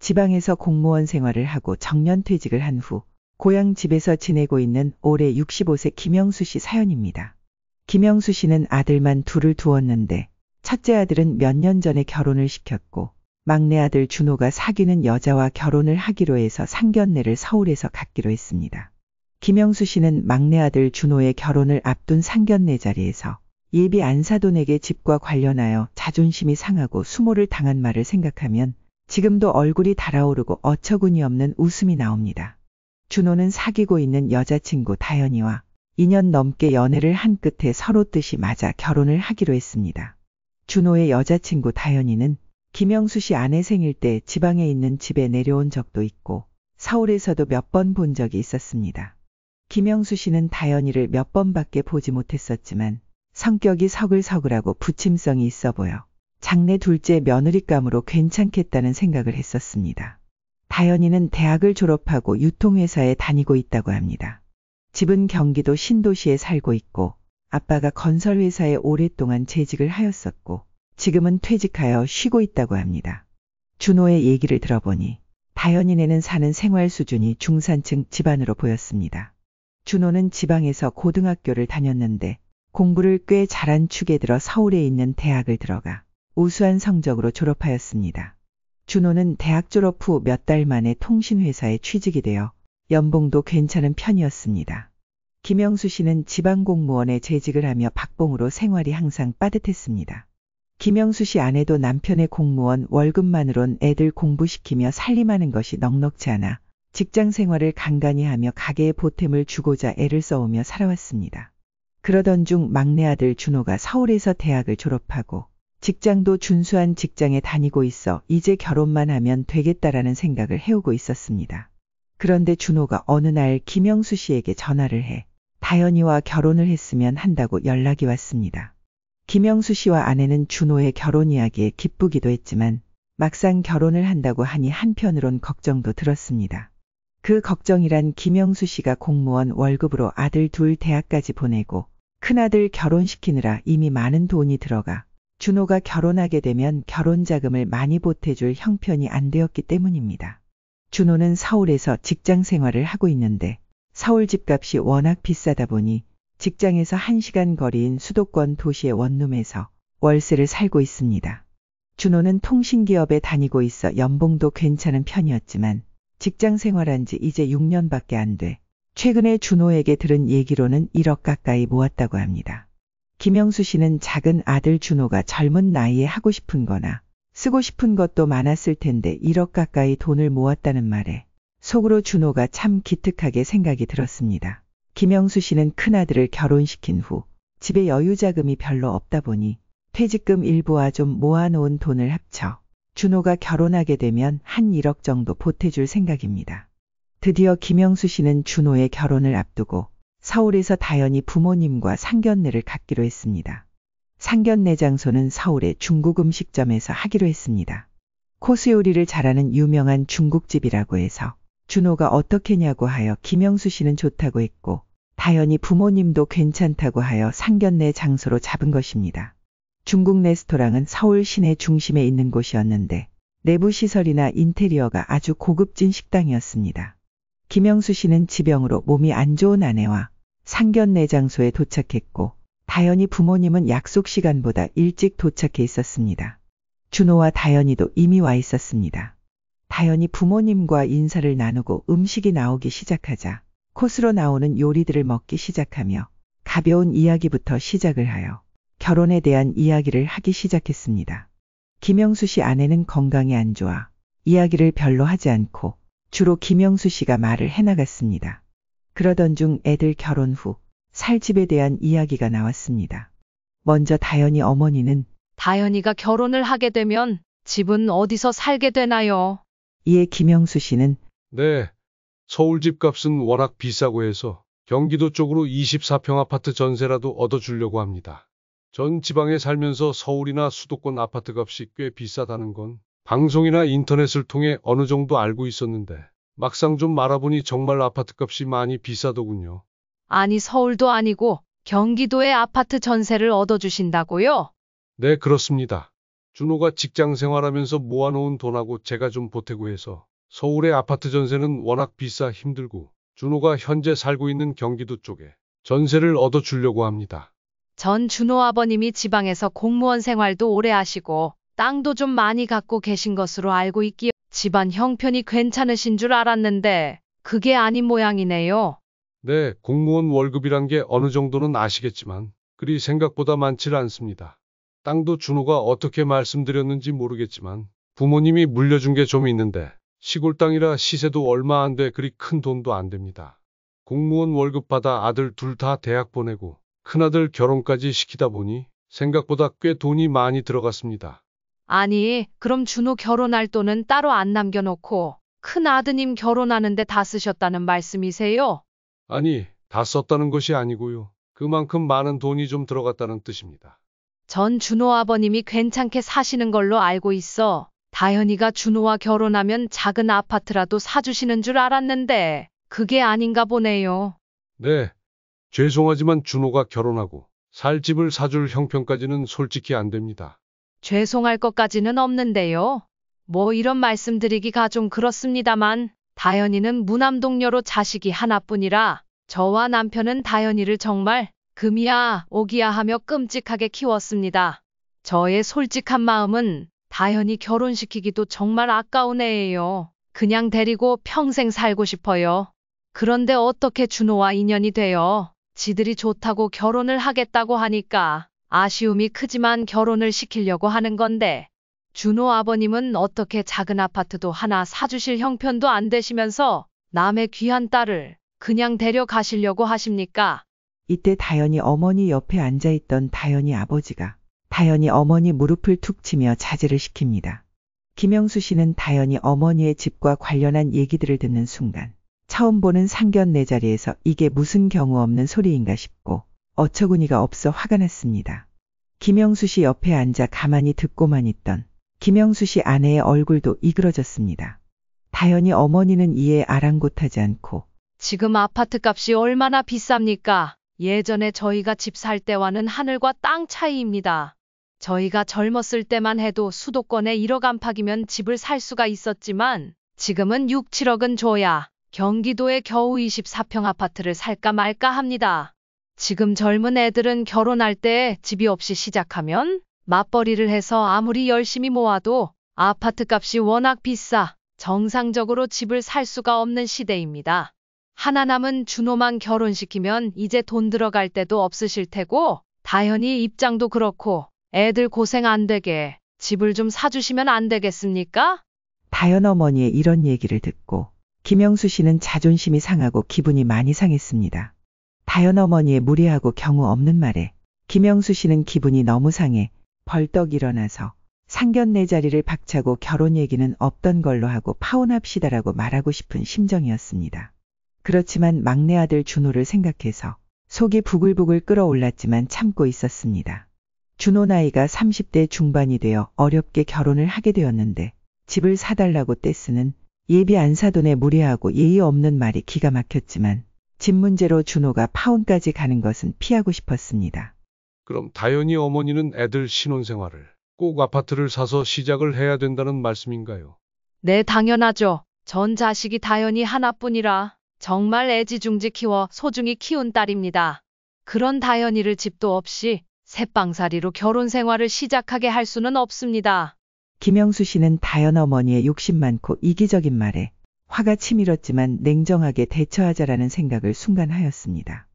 지방에서 공무원 생활을 하고 정년퇴직을 한 후 고향 집에서 지내고 있는 올해 65세 김영수 씨 사연입니다. 김영수 씨는 아들만 둘을 두었는데 첫째 아들은 몇 년 전에 결혼을 시켰고 막내 아들 준호가 사귀는 여자와 결혼을 하기로 해서 상견례를 서울에서 갖기로 했습니다. 김영수 씨는 막내 아들 준호의 결혼을 앞둔 상견례 자리에서 예비 안사돈에게 집과 관련하여 자존심이 상하고 수모를 당한 말을 생각하면 지금도 얼굴이 달아오르고 어처구니 없는 웃음이 나옵니다. 준호는 사귀고 있는 여자친구 다현이와 2년 넘게 연애를 한 끝에 서로 뜻이 맞아 결혼을 하기로 했습니다. 준호의 여자친구 다현이는 김영수 씨 아내 생일 때 지방에 있는 집에 내려온 적도 있고 서울에서도 몇 번 본 적이 있었습니다. 김영수 씨는 다현이를 몇 번밖에 보지 못했었지만 성격이 서글서글하고 부침성이 있어 보여 장래 둘째 며느리감으로 괜찮겠다는 생각을 했었습니다. 다현이는 대학을 졸업하고 유통회사에 다니고 있다고 합니다. 집은 경기도 신도시에 살고 있고 아빠가 건설회사에 오랫동안 재직을 하였었고 지금은 퇴직하여 쉬고 있다고 합니다. 준호의 얘기를 들어보니 다현이네는 사는 생활 수준이 중산층 집안으로 보였습니다. 준호는 지방에서 고등학교를 다녔는데 공부를 꽤 잘한 축에 들어 서울에 있는 대학을 들어가 우수한 성적으로 졸업하였습니다. 준호는 대학 졸업 후 몇 달 만에 통신회사에 취직이 되어 연봉도 괜찮은 편이었습니다. 김영수 씨는 지방공무원에 재직을 하며 박봉으로 생활이 항상 빠듯했습니다. 김영수 씨 아내도 남편의 공무원 월급만으론 애들 공부시키며 살림하는 것이 넉넉지 않아 직장 생활을 간간히 하며 가게에 보탬을 주고자 애를 써오며 살아왔습니다. 그러던 중 막내 아들 준호가 서울에서 대학을 졸업하고 직장도 준수한 직장에 다니고 있어 이제 결혼만 하면 되겠다라는 생각을 해오고 있었습니다. 그런데 준호가 어느 날 김영수 씨에게 전화를 해 다현이와 결혼을 했으면 한다고 연락이 왔습니다. 김영수 씨와 아내는 준호의 결혼 이야기에 기쁘기도 했지만 막상 결혼을 한다고 하니 한편으론 걱정도 들었습니다. 그 걱정이란 김영수 씨가 공무원 월급으로 아들 둘 대학까지 보내고 큰아들 결혼시키느라 이미 많은 돈이 들어가 준호가 결혼하게 되면 결혼자금을 많이 보태줄 형편이 안 되었기 때문입니다. 준호는 서울에서 직장 생활을 하고 있는데 서울 집값이 워낙 비싸다 보니 직장에서 1시간 거리인 수도권 도시의 원룸에서 월세를 살고 있습니다. 준호는 통신기업에 다니고 있어 연봉도 괜찮은 편이었지만 직장 생활한 지 이제 6년밖에 안 돼 최근에 준호에게 들은 얘기로는 1억 가까이 모았다고 합니다. 김영수 씨는 작은 아들 준호가 젊은 나이에 하고 싶은 거나 쓰고 싶은 것도 많았을 텐데 1억 가까이 돈을 모았다는 말에 속으로 준호가 참 기특하게 생각이 들었습니다. 김영수 씨는 큰아들을 결혼시킨 후 집에 여유자금이 별로 없다 보니 퇴직금 일부와 좀 모아놓은 돈을 합쳐 준호가 결혼하게 되면 한 1억 정도 보태줄 생각입니다. 드디어 김영수 씨는 준호의 결혼을 앞두고 서울에서 다현이 부모님과 상견례를 갖기로 했습니다. 상견례 장소는 서울의 중국 음식점에서 하기로 했습니다. 코스 요리를 잘하는 유명한 중국집이라고 해서 준호가 어떻게냐고 하여 김영수 씨는 좋다고 했고 다현이 부모님도 괜찮다고 하여 상견례 장소로 잡은 것입니다. 중국 레스토랑은 서울 시내 중심에 있는 곳이었는데 내부 시설이나 인테리어가 아주 고급진 식당이었습니다. 김영수 씨는 지병으로 몸이 안 좋은 아내와 상견례 장소에 도착했고 다현이 부모님은 약속 시간보다 일찍 도착해 있었습니다. 준호와 다현이도 이미 와 있었습니다. 다현이 부모님과 인사를 나누고 음식이 나오기 시작하자 코스로 나오는 요리들을 먹기 시작하며 가벼운 이야기부터 시작을 하여 결혼에 대한 이야기를 하기 시작했습니다. 김영수 씨 아내는 건강이 안 좋아 이야기를 별로 하지 않고 주로 김영수 씨가 말을 해나갔습니다. 그러던 중 애들 결혼 후 살 집에 대한 이야기가 나왔습니다. 먼저 다현이 어머니는 다현이가 결혼을 하게 되면 집은 어디서 살게 되나요? 이에 김영수 씨는 네, 서울 집값은 워낙 비싸고 해서 경기도 쪽으로 24평 아파트 전세라도 얻어주려고 합니다. 전 지방에 살면서 서울이나 수도권 아파트 값이 꽤 비싸다는 건 방송이나 인터넷을 통해 어느 정도 알고 있었는데 막상 좀 알아보니 정말 아파트 값이 많이 비싸더군요. 아니 서울도 아니고 경기도에 아파트 전세를 얻어주신다고요? 네, 그렇습니다. 준호가 직장 생활하면서 모아놓은 돈하고 제가 좀 보태고 해서 서울의 아파트 전세는 워낙 비싸 힘들고 준호가 현재 살고 있는 경기도 쪽에 전세를 얻어주려고 합니다. 전 준호 아버님이 지방에서 공무원 생활도 오래 하시고 땅도 좀 많이 갖고 계신 것으로 알고 있기에 집안 형편이 괜찮으신 줄 알았는데 그게 아닌 모양이네요. 네, 공무원 월급이란 게 어느 정도는 아시겠지만 그리 생각보다 많질 않습니다. 땅도 준호가 어떻게 말씀드렸는지 모르겠지만 부모님이 물려준 게 좀 있는데 시골 땅이라 시세도 얼마 안 돼 그리 큰 돈도 안 됩니다. 공무원 월급 받아 아들 둘 다 대학 보내고 큰아들 결혼까지 시키다 보니 생각보다 꽤 돈이 많이 들어갔습니다. 아니, 그럼 준호 결혼할 돈은 따로 안 남겨놓고 큰 아드님 결혼하는데 다 쓰셨다는 말씀이세요? 아니, 다 썼다는 것이 아니고요. 그만큼 많은 돈이 좀 들어갔다는 뜻입니다. 전 준호 아버님이 괜찮게 사시는 걸로 알고 있어. 다현이가 준호와 결혼하면 작은 아파트라도 사주시는 줄 알았는데 그게 아닌가 보네요. 네, 죄송하지만 준호가 결혼하고 살 집을 사줄 형편까지는 솔직히 안 됩니다. 죄송할 것까지는 없는데요. 뭐 이런 말씀드리기가 좀 그렇습니다만 다현이는 무남동녀로 자식이 하나뿐이라 저와 남편은 다현이를 정말 금이야 오기야 하며 끔찍하게 키웠습니다. 저의 솔직한 마음은 다현이 결혼시키기도 정말 아까운 애예요. 그냥 데리고 평생 살고 싶어요. 그런데 어떻게 준호와 인연이 되어 지들이 좋다고 결혼을 하겠다고 하니까 아쉬움이 크지만 결혼을 시키려고 하는 건데 준호 아버님은 어떻게 작은 아파트도 하나 사주실 형편도 안 되시면서 남의 귀한 딸을 그냥 데려가시려고 하십니까? 이때 다현이 어머니 옆에 앉아있던 다현이 아버지가 다현이 어머니 무릎을 툭 치며 자제를 시킵니다. 김영수 씨는 다현이 어머니의 집과 관련한 얘기들을 듣는 순간 처음 보는 상견례 자리에서 이게 무슨 경우 없는 소리인가 싶고 어처구니가 없어 화가 났습니다. 김영수 씨 옆에 앉아 가만히 듣고만 있던 김영수 씨 아내의 얼굴도 이그러졌습니다. 다현이 어머니는 이에 아랑곳하지 않고 지금 아파트 값이 얼마나 비쌉니까? 예전에 저희가 집 살 때와는 하늘과 땅 차이입니다. 저희가 젊었을 때만 해도 수도권에 1억 안팎이면 집을 살 수가 있었지만 지금은 6, 7억은 줘야 경기도에 겨우 24평 아파트를 살까 말까 합니다. 지금 젊은 애들은 결혼할 때 집이 없이 시작하면 맞벌이를 해서 아무리 열심히 모아도 아파트 값이 워낙 비싸 정상적으로 집을 살 수가 없는 시대입니다. 하나 남은 준호만 결혼시키면 이제 돈 들어갈 데도 없으실 테고 다현이 입장도 그렇고 애들 고생 안 되게 집을 좀 사주시면 안 되겠습니까? 다현 어머니의 이런 얘기를 듣고 김영수 씨는 자존심이 상하고 기분이 많이 상했습니다. 다현 어머니의 무례하고 경우 없는 말에 김영수 씨는 기분이 너무 상해 벌떡 일어나서 상견례 자리를 박차고 결혼 얘기는 없던 걸로 하고 파혼합시다라고 말하고 싶은 심정이었습니다. 그렇지만 막내 아들 준호를 생각해서 속이 부글부글 끓어올랐지만 참고 있었습니다. 준호 나이가 30대 중반이 되어 어렵게 결혼을 하게 되었는데 집을 사달라고 떼쓰는 예비 안 사돈의 무례하고 예의 없는 말이 기가 막혔지만 집 문제로 준호가 파혼까지 가는 것은 피하고 싶었습니다. 그럼 다현이 어머니는 애들 신혼생활을 꼭 아파트를 사서 시작을 해야 된다는 말씀인가요? 네, 당연하죠. 전 자식이 다현이 하나뿐이라 정말 애지중지 키워 소중히 키운 딸입니다. 그런 다현이를 집도 없이 새빵살이로 결혼 생활을 시작하게 할 수는 없습니다. 김영수 씨는 다현 어머니의 욕심 많고 이기적인 말에 화가 치밀었지만 냉정하게 대처하자라는 생각을 순간 하였습니다.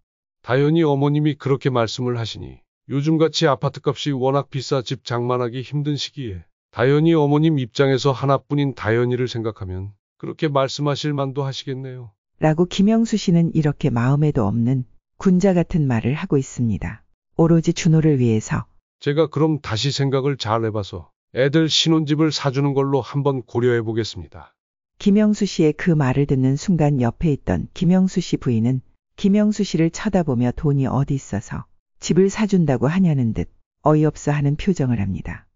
다현이 어머님이 그렇게 말씀을 하시니 요즘같이 아파트값이 워낙 비싸 집 장만하기 힘든 시기에 다현이 어머님 입장에서 하나뿐인 다현이를 생각하면 그렇게 말씀하실 만도 하시겠네요. 라고 김영수 씨는 이렇게 마음에도 없는 군자 같은 말을 하고 있습니다. 오로지 준호를 위해서. 제가 그럼 다시 생각을 잘 해봐서 애들 신혼집을 사주는 걸로 한번 고려해 보겠습니다. 김영수 씨의 그 말을 듣는 순간 옆에 있던 김영수 씨 부인은 김영수 씨를 쳐다보며 돈이 어디 있어서 집을 사준다고 하냐는 듯 어이없어 하는 표정을 합니다.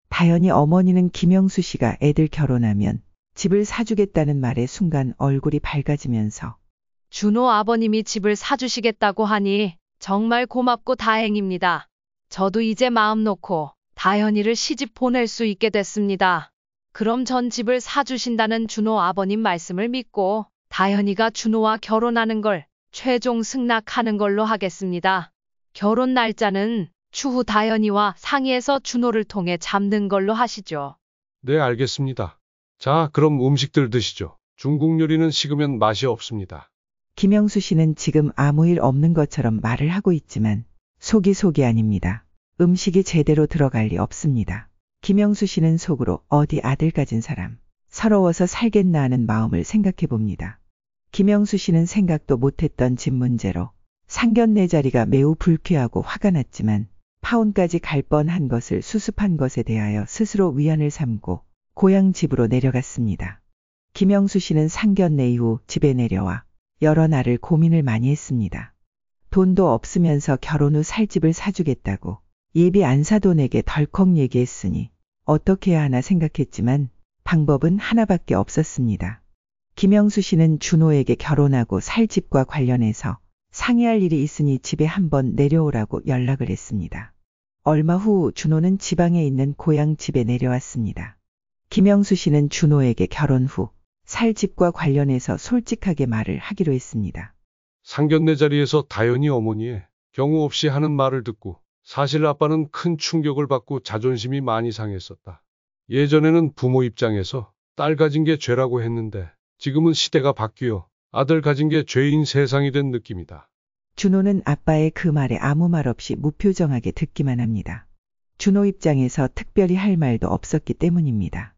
다현이 어머니는 김영수 씨가 애들 결혼하면 집을 사주겠다는 말에 순간 얼굴이 밝아지면서 준호 아버님이 집을 사주시겠다고 하니 정말 고맙고 다행입니다. 저도 이제 마음 놓고 다현이를 시집 보낼 수 있게 됐습니다. 그럼 전 집을 사주신다는 준호 아버님 말씀을 믿고 다현이가 준호와 결혼하는 걸 최종 승낙하는 걸로 하겠습니다. 결혼 날짜는 추후 다현이와 상의해서 준호를 통해 잡는 걸로 하시죠. 네, 알겠습니다. 자, 그럼 음식들 드시죠. 중국 요리는 식으면 맛이 없습니다. 김영수 씨는 지금 아무 일 없는 것처럼 말을 하고 있지만 속이 아닙니다. 음식이 제대로 들어갈 리 없습니다. 김영수 씨는 속으로 어디 아들 가진 사람, 서러워서 살겠나 하는 마음을 생각해 봅니다. 김영수 씨는 생각도 못했던 집 문제로 상견례 자리가 매우 불쾌하고 화가 났지만 파혼까지 갈 뻔한 것을 수습한 것에 대하여 스스로 위안을 삼고 고향 집으로 내려갔습니다. 김영수 씨는 상견례 이후 집에 내려와 여러 날을 고민을 많이 했습니다. 돈도 없으면서 결혼 후 살 집을 사주겠다고 예비 안사돈에게 덜컥 얘기했으니 어떻게 해야 하나 생각했지만 방법은 하나밖에 없었습니다. 김영수 씨는 준호에게 결혼하고 살 집과 관련해서 상의할 일이 있으니 집에 한번 내려오라고 연락을 했습니다. 얼마 후 준호는 지방에 있는 고향 집에 내려왔습니다. 김영수 씨는 준호에게 결혼 후 살 집과 관련해서 솔직하게 말을 하기로 했습니다. 상견례 자리에서 다현이 어머니의 경우 없이 하는 말을 듣고 사실 아빠는 큰 충격을 받고 자존심이 많이 상했었다. 예전에는 부모 입장에서 딸 가진 게 죄라고 했는데 지금은 시대가 바뀌어 아들 가진 게 죄인 세상이 된 느낌이다. 준호는 아빠의 그 말에 아무 말 없이 무표정하게 듣기만 합니다. 준호 입장에서 특별히 할 말도 없었기 때문입니다.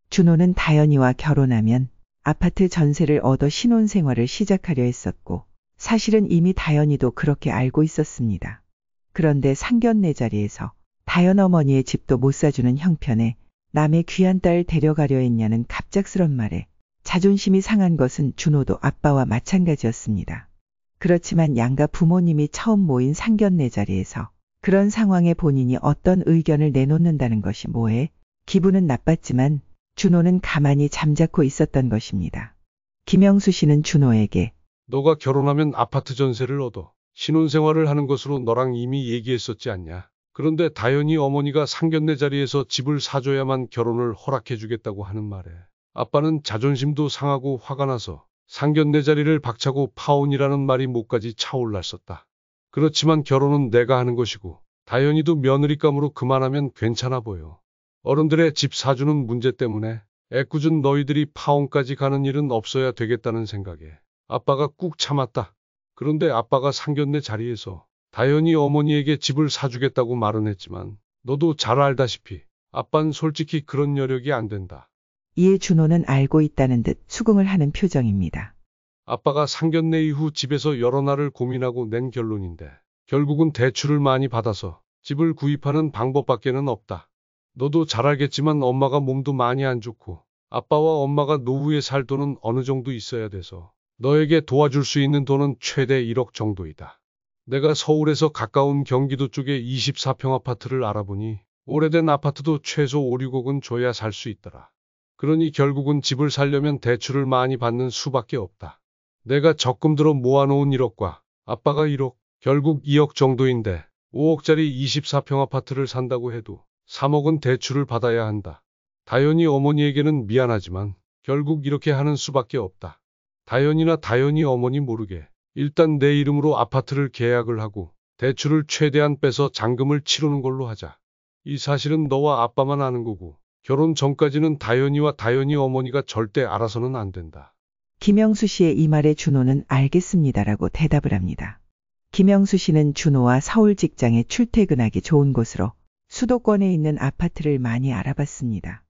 준호는 다현이와 결혼하면 아파트 전세를 얻어 신혼생활을 시작하려 했었고 사실은 이미 다현이도 그렇게 알고 있었습니다. 그런데 상견례 자리에서 다현 어머니의 집도 못 사주는 형편에 남의 귀한 딸 데려가려 했냐는 갑작스런 말에 자존심이 상한 것은 준호도 아빠와 마찬가지였습니다. 그렇지만 양가 부모님이 처음 모인 상견례 자리에서 그런 상황에 본인이 어떤 의견을 내놓는다는 것이 뭐해? 기분은 나빴지만 준호는 가만히 잠자코 있었던 것입니다. 김영수 씨는 준호에게 너가 결혼하면 아파트 전세를 얻어 신혼생활을 하는 것으로 너랑 이미 얘기했었지 않냐. 그런데 다현이 어머니가 상견례 자리에서 집을 사줘야만 결혼을 허락해주겠다고 하는 말에 아빠는 자존심도 상하고 화가 나서 상견례 자리를 박차고 파혼이라는 말이 목까지 차올랐었다. 그렇지만 결혼은 내가 하는 것이고 다현이도 며느리감으로 그만하면 괜찮아 보여. 어른들의 집 사주는 문제 때문에 애꿎은 너희들이 파혼까지 가는 일은 없어야 되겠다는 생각에 아빠가 꾹 참았다. 그런데 아빠가 상견례 자리에서 다현이 어머니에게 집을 사주겠다고 말은 했지만 너도 잘 알다시피 아빠는 솔직히 그런 여력이 안 된다. 이에 준호는 알고 있다는 듯 수긍을 하는 표정입니다. 아빠가 상견례 이후 집에서 여러 날을 고민하고 낸 결론인데 결국은 대출을 많이 받아서 집을 구입하는 방법밖에는 없다. 너도 잘 알겠지만 엄마가 몸도 많이 안 좋고 아빠와 엄마가 노후에 살 돈은 어느 정도 있어야 돼서 너에게 도와줄 수 있는 돈은 최대 1억 정도이다. 내가 서울에서 가까운 경기도 쪽에 24평 아파트를 알아보니 오래된 아파트도 최소 5, 6억은 줘야 살 수 있더라. 그러니 결국은 집을 살려면 대출을 많이 받는 수밖에 없다. 내가 적금 들어 모아놓은 1억과 아빠가 1억, 결국 2억 정도인데 5억짜리 24평 아파트를 산다고 해도 3억은 대출을 받아야 한다. 다현이 어머니에게는 미안하지만 결국 이렇게 하는 수밖에 없다. 다현이나 다현이 어머니 모르게 일단 내 이름으로 아파트를 계약을 하고 대출을 최대한 빼서 잔금을 치르는 걸로 하자. 이 사실은 너와 아빠만 아는 거고 결혼 전까지는 다현이와 다현이 어머니가 절대 알아서는 안 된다. 김영수 씨의 이 말에 준호는 알겠습니다라고 대답을 합니다. 김영수 씨는 준호와 서울 직장에 출퇴근하기 좋은 곳으로 수도권에 있는 아파트를 많이 알아봤습니다.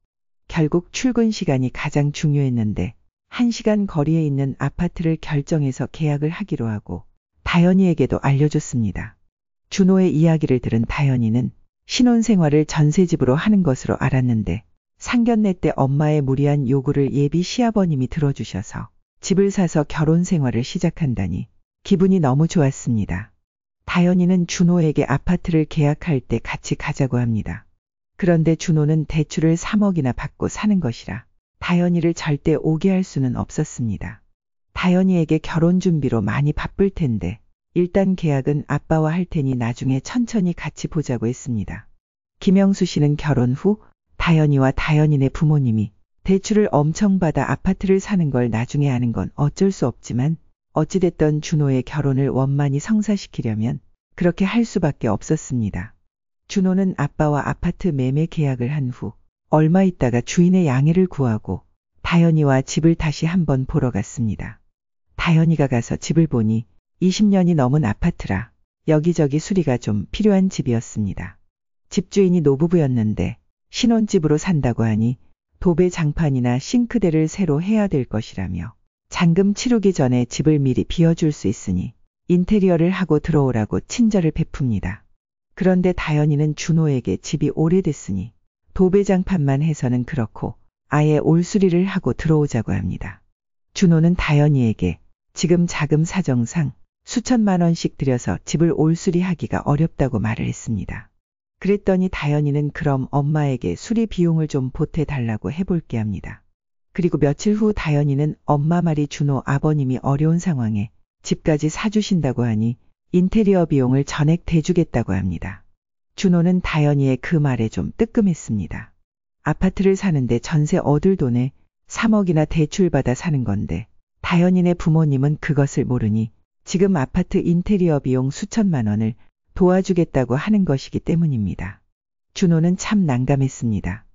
결국 출근 시간이 가장 중요했는데 1시간 거리에 있는 아파트를 결정해서 계약을 하기로 하고 다현이에게도 알려줬습니다. 준호의 이야기를 들은 다현이는 신혼생활을 전세집으로 하는 것으로 알았는데 상견례 때 엄마의 무리한 요구를 예비 시아버님이 들어주셔서 집을 사서 결혼 생활을 시작한다니 기분이 너무 좋았습니다. 다현이는 준호에게 아파트를 계약할 때 같이 가자고 합니다. 그런데 준호는 대출을 3억이나 받고 사는 것이라 다현이를 절대 오게 할 수는 없었습니다. 다현이에게 결혼 준비로 많이 바쁠 텐데 일단 계약은 아빠와 할 테니 나중에 천천히 같이 보자고 했습니다. 김영수 씨는 결혼 후 다현이와 다현이네 부모님이 대출을 엄청 받아 아파트를 사는 걸 나중에 아는 건 어쩔 수 없지만 어찌됐던 준호의 결혼을 원만히 성사시키려면 그렇게 할 수밖에 없었습니다. 준호는 아빠와 아파트 매매 계약을 한 후 얼마 있다가 주인의 양해를 구하고 다현이와 집을 다시 한번 보러 갔습니다. 다현이가 가서 집을 보니 20년이 넘은 아파트라 여기저기 수리가 좀 필요한 집이었습니다. 집주인이 노부부였는데 신혼집으로 산다고 하니 도배 장판이나 싱크대를 새로 해야 될 것이라며 잔금 치르기 전에 집을 미리 비워줄 수 있으니 인테리어를 하고 들어오라고 친절을 베풉니다. 그런데 다현이는 준호에게 집이 오래됐으니 도배 장판만 해서는 그렇고 아예 올수리를 하고 들어오자고 합니다. 준호는 다현이에게 지금 자금 사정상 수천만 원씩 들여서 집을 올수리하기가 어렵다고 말을 했습니다. 그랬더니 다현이는 그럼 엄마에게 수리 비용을 좀 보태달라고 해볼게 합니다. 그리고 며칠 후 다현이는 엄마 말이 준호 아버님이 어려운 상황에 집까지 사주신다고 하니 인테리어 비용을 전액 대주겠다고 합니다. 준호는 다현이의 그 말에 좀 뜨끔했습니다. 아파트를 사는데 전세 얻을 돈에 3억이나 대출받아 사는 건데 다현이네 부모님은 그것을 모르니 지금 아파트 인테리어 비용 수천만 원을 도와주겠다고 하는 것이기 때문입니다. 준호는 참 난감했습니다.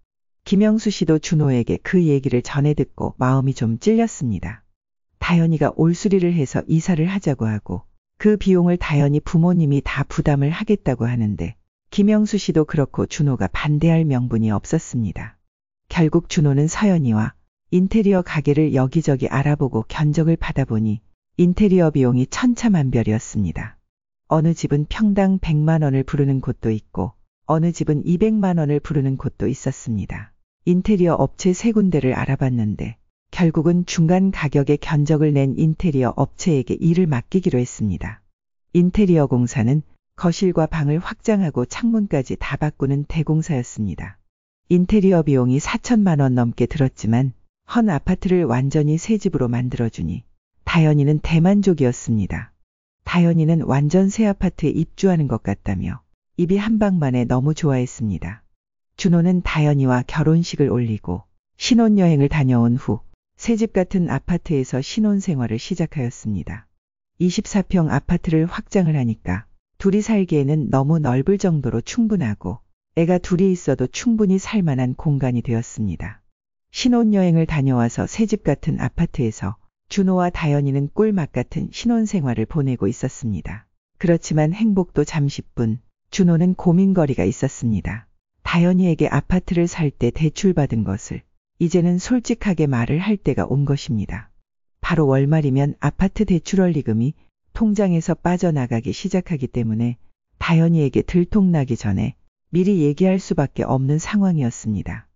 김영수 씨도 준호에게 그 얘기를 전해 듣고 마음이 좀 찔렸습니다. 다현이가 올수리를 해서 이사를 하자고 하고 그 비용을 다현이 부모님이 다 부담을 하겠다고 하는데 김영수 씨도 그렇고 준호가 반대할 명분이 없었습니다. 결국 준호는 서연이와 인테리어 가게를 여기저기 알아보고 견적을 받아보니 인테리어 비용이 천차만별이었습니다. 어느 집은 평당 100만 원을 부르는 곳도 있고 어느 집은 200만 원을 부르는 곳도 있었습니다. 인테리어 업체 3군데를 알아봤는데 결국은 중간 가격에 견적을 낸 인테리어 업체에게 일을 맡기기로 했습니다. 인테리어 공사는 거실과 방을 확장하고 창문까지 다 바꾸는 대공사였습니다. 인테리어 비용이 4천만 원 넘게 들었지만 헌 아파트를 완전히 새 집으로 만들어주니 다현이는 대만족이었습니다. 다현이는 완전 새 아파트에 입주하는 것 같다며 입이 한 방만에 너무 좋아했습니다. 준호는 다현이와 결혼식을 올리고 신혼여행을 다녀온 후 새집 같은 아파트에서 신혼생활을 시작하였습니다. 24평 아파트를 확장을 하니까 둘이 살기에는 너무 넓을 정도로 충분하고 애가 둘이 있어도 충분히 살만한 공간이 되었습니다. 신혼여행을 다녀와서 새집 같은 아파트에서 준호와 다현이는 꿀맛 같은 신혼생활을 보내고 있었습니다. 그렇지만 행복도 잠시뿐 준호는 고민거리가 있었습니다. 다현이에게 아파트를 살 때 대출받은 것을 이제는 솔직하게 말을 할 때가 온 것입니다. 바로 월말이면 아파트 대출원리금이 통장에서 빠져나가기 시작하기 때문에 다현이에게 들통나기 전에 미리 얘기할 수밖에 없는 상황이었습니다.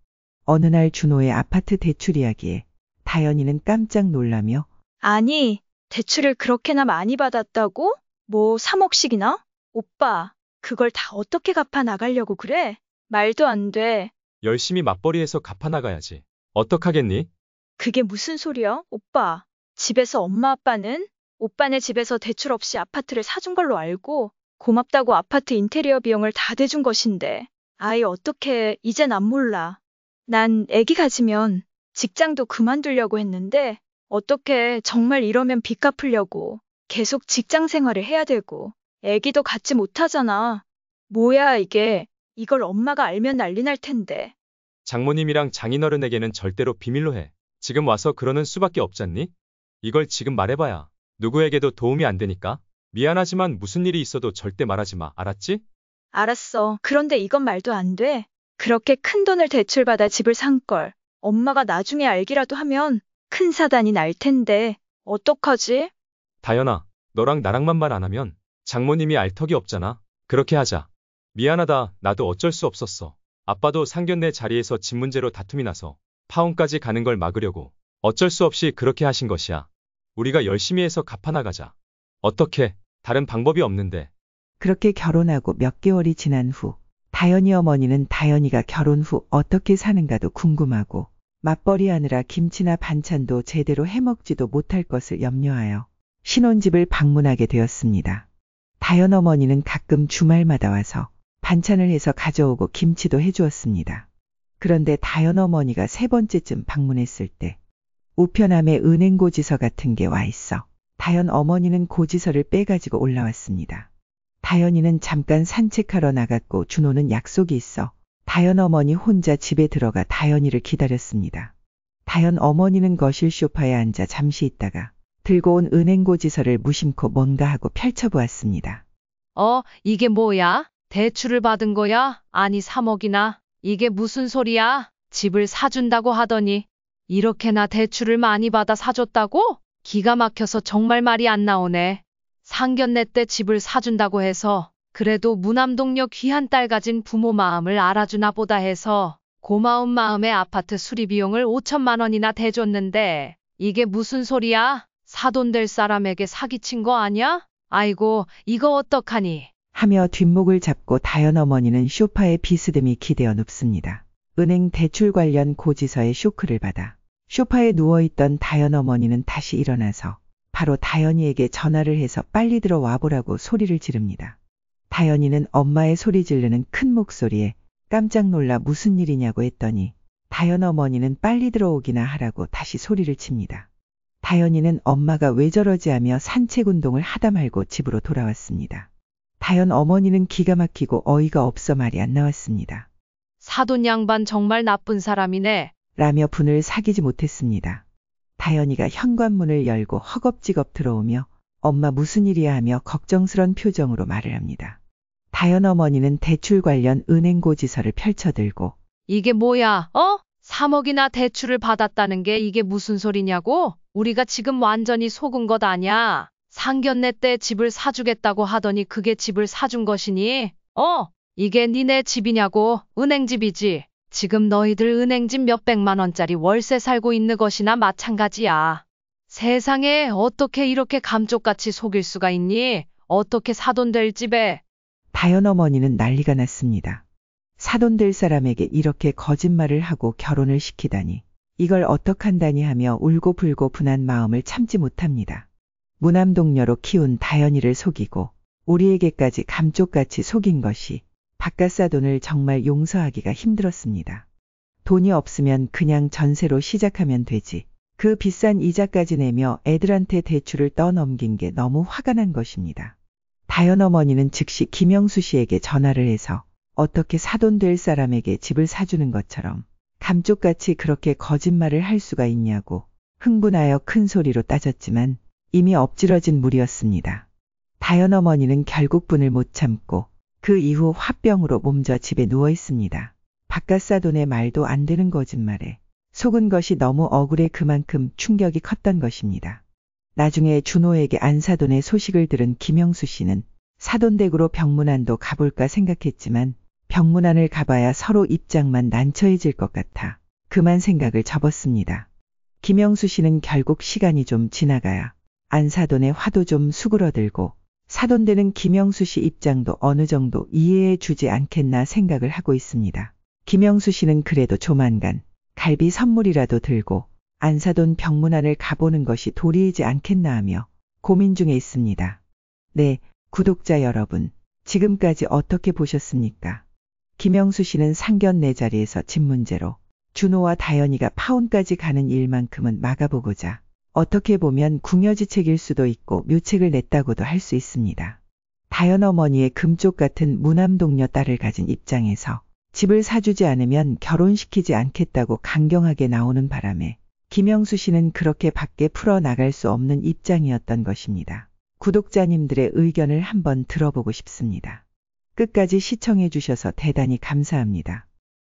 어느 날 준호의 아파트 대출 이야기에 다현이는 깜짝 놀라며 아니, 대출을 그렇게나 많이 받았다고? 뭐 3억씩이나? 오빠, 그걸 다 어떻게 갚아 나가려고 그래? 말도 안 돼. 열심히 맞벌이해서 갚아나가야지. 어떡하겠니? 그게 무슨 소리야, 오빠? 집에서 엄마 아빠는? 오빠네 집에서 대출 없이 아파트를 사준 걸로 알고 고맙다고 아파트 인테리어 비용을 다 대준 것인데 아이 어떡해, 이젠 안 몰라. 난 애기 가지면 직장도 그만두려고 했는데 어떡해, 정말 이러면 빚 갚으려고 계속 직장 생활을 해야 되고 애기도 갖지 못하잖아. 뭐야 이게, 이걸 엄마가 알면 난리 날 텐데. 장모님이랑 장인어른에게는 절대로 비밀로 해. 지금 와서 그러는 수밖에 없잖니? 이걸 지금 말해봐야 누구에게도 도움이 안 되니까. 미안하지만 무슨 일이 있어도 절대 말하지 마. 알았지? 알았어. 그런데 이건 말도 안 돼. 그렇게 큰 돈을 대출받아 집을 산 걸 엄마가 나중에 알기라도 하면 큰 사단이 날 텐데 어떡하지? 다현아, 너랑 나랑만 말 안 하면 장모님이 알 턱이 없잖아. 그렇게 하자. 미안하다. 나도 어쩔 수 없었어. 아빠도 상견례 자리에서 집 문제로 다툼이 나서 파혼까지 가는 걸 막으려고 어쩔 수 없이 그렇게 하신 것이야. 우리가 열심히 해서 갚아나가자. 어떻게? 다른 방법이 없는데. 그렇게 결혼하고 몇 개월이 지난 후 다현이 어머니는 다현이가 결혼 후 어떻게 사는가도 궁금하고 맞벌이 하느라 김치나 반찬도 제대로 해먹지도 못할 것을 염려하여 신혼집을 방문하게 되었습니다. 다현 어머니는 가끔 주말마다 와서 반찬을 해서 가져오고 김치도 해주었습니다. 그런데 다연 어머니가 세 번째쯤 방문했을 때 우편함에 은행 고지서 같은 게 와 있어 다연 어머니는 고지서를 빼가지고 올라왔습니다. 다연이는 잠깐 산책하러 나갔고 준호는 약속이 있어 다연 어머니 혼자 집에 들어가 다연이를 기다렸습니다. 다연 어머니는 거실 소파에 앉아 잠시 있다가 들고 온 은행 고지서를 무심코 뭔가 하고 펼쳐보았습니다. 이게 뭐야? 대출을 받은 거야? 아니 3억이나? 이게 무슨 소리야? 집을 사준다고 하더니 이렇게나 대출을 많이 받아 사줬다고? 기가 막혀서 정말 말이 안 나오네. 상견례 때 집을 사준다고 해서 그래도 무남동녀 귀한 딸 가진 부모 마음을 알아주나 보다 해서 고마운 마음에 아파트 수리 비용을 5천만 원이나 대줬는데 이게 무슨 소리야? 사돈 될 사람에게 사기친 거 아니야? 아이고 이거 어떡하니? 하며 뒷목을 잡고 다연 어머니는 소파에 비스듬히 기대어 눕습니다. 은행 대출 관련 고지서에 쇼크를 받아 소파에 누워있던 다연 어머니는 다시 일어나서 바로 다연이에게 전화를 해서 빨리 들어와 보라고 소리를 지릅니다. 다연이는 엄마의 소리 지르는 큰 목소리에 깜짝 놀라 무슨 일이냐고 했더니 다연 어머니는 빨리 들어오기나 하라고 다시 소리를 칩니다. 다연이는 엄마가 왜 저러지 하며 산책 운동을 하다 말고 집으로 돌아왔습니다. 다연 어머니는 기가 막히고 어이가 없어 말이 안 나왔습니다. 사돈 양반 정말 나쁜 사람이네. 라며 분을 사기지 못했습니다. 다연이가 현관문을 열고 허겁지겁 들어오며 엄마 무슨 일이야 하며 걱정스런 표정으로 말을 합니다. 다연 어머니는 대출 관련 은행 고지서를 펼쳐들고 이게 뭐야? 3억이나 대출을 받았다는 게 이게 무슨 소리냐고? 우리가 지금 완전히 속은 것 아냐? 상견례 때 집을 사주겠다고 하더니 그게 집을 사준 것이니? 이게 니네 집이냐고? 은행집이지. 지금 너희들 은행집 몇백만 원짜리 월세 살고 있는 것이나 마찬가지야. 세상에 어떻게 이렇게 감쪽같이 속일 수가 있니? 어떻게 사돈 될 집에? 다연 어머니는 난리가 났습니다. 사돈 될 사람에게 이렇게 거짓말을 하고 결혼을 시키다니 이걸 어떡한다니 하며 울고불고 분한 마음을 참지 못합니다. 무남동녀로 키운 다연이를 속이고 우리에게까지 감쪽같이 속인 것이 바깥사돈을 정말 용서하기가 힘들었습니다. 돈이 없으면 그냥 전세로 시작하면 되지. 그 비싼 이자까지 내며 애들한테 대출을 떠넘긴 게 너무 화가 난 것입니다. 다연 어머니는 즉시 김영수 씨에게 전화를 해서 어떻게 사돈 될 사람에게 집을 사주는 것처럼 감쪽같이 그렇게 거짓말을 할 수가 있냐고 흥분하여 큰 소리로 따졌지만 이미 엎질러진 물이었습니다. 다연 어머니는 결국 분을 못 참고 그 이후 화병으로 몸져 집에 누워 있습니다. 바깥사돈의 말도 안 되는 거짓말에 속은 것이 너무 억울해 그만큼 충격이 컸던 것입니다. 나중에 준호에게 안사돈의 소식을 들은 김영수 씨는 사돈댁으로 병문안도 가볼까 생각했지만 병문안을 가봐야 서로 입장만 난처해질 것 같아 그만 생각을 접었습니다. 김영수 씨는 결국 시간이 좀 지나가야 안사돈의 화도 좀 수그러들고 사돈되는 김영수 씨 입장도 어느 정도 이해해 주지 않겠나 생각을 하고 있습니다. 김영수 씨는 그래도 조만간 갈비 선물이라도 들고 안사돈 병문안을 가보는 것이 도리이지 않겠나 하며 고민 중에 있습니다. 네, 구독자 여러분, 지금까지 어떻게 보셨습니까? 김영수 씨는 상견례 자리에서 집 문제로 준호와 다연이가 파혼까지 가는 일만큼은 막아보고자 어떻게 보면 궁여지책일 수도 있고 묘책을 냈다고도 할 수 있습니다. 다연 어머니의 금쪽 같은 무남동녀 딸을 가진 입장에서 집을 사주지 않으면 결혼시키지 않겠다고 강경하게 나오는 바람에 김영수 씨는 그렇게 밖에 풀어나갈 수 없는 입장이었던 것입니다. 구독자님들의 의견을 한번 들어보고 싶습니다. 끝까지 시청해 주셔서 대단히 감사합니다.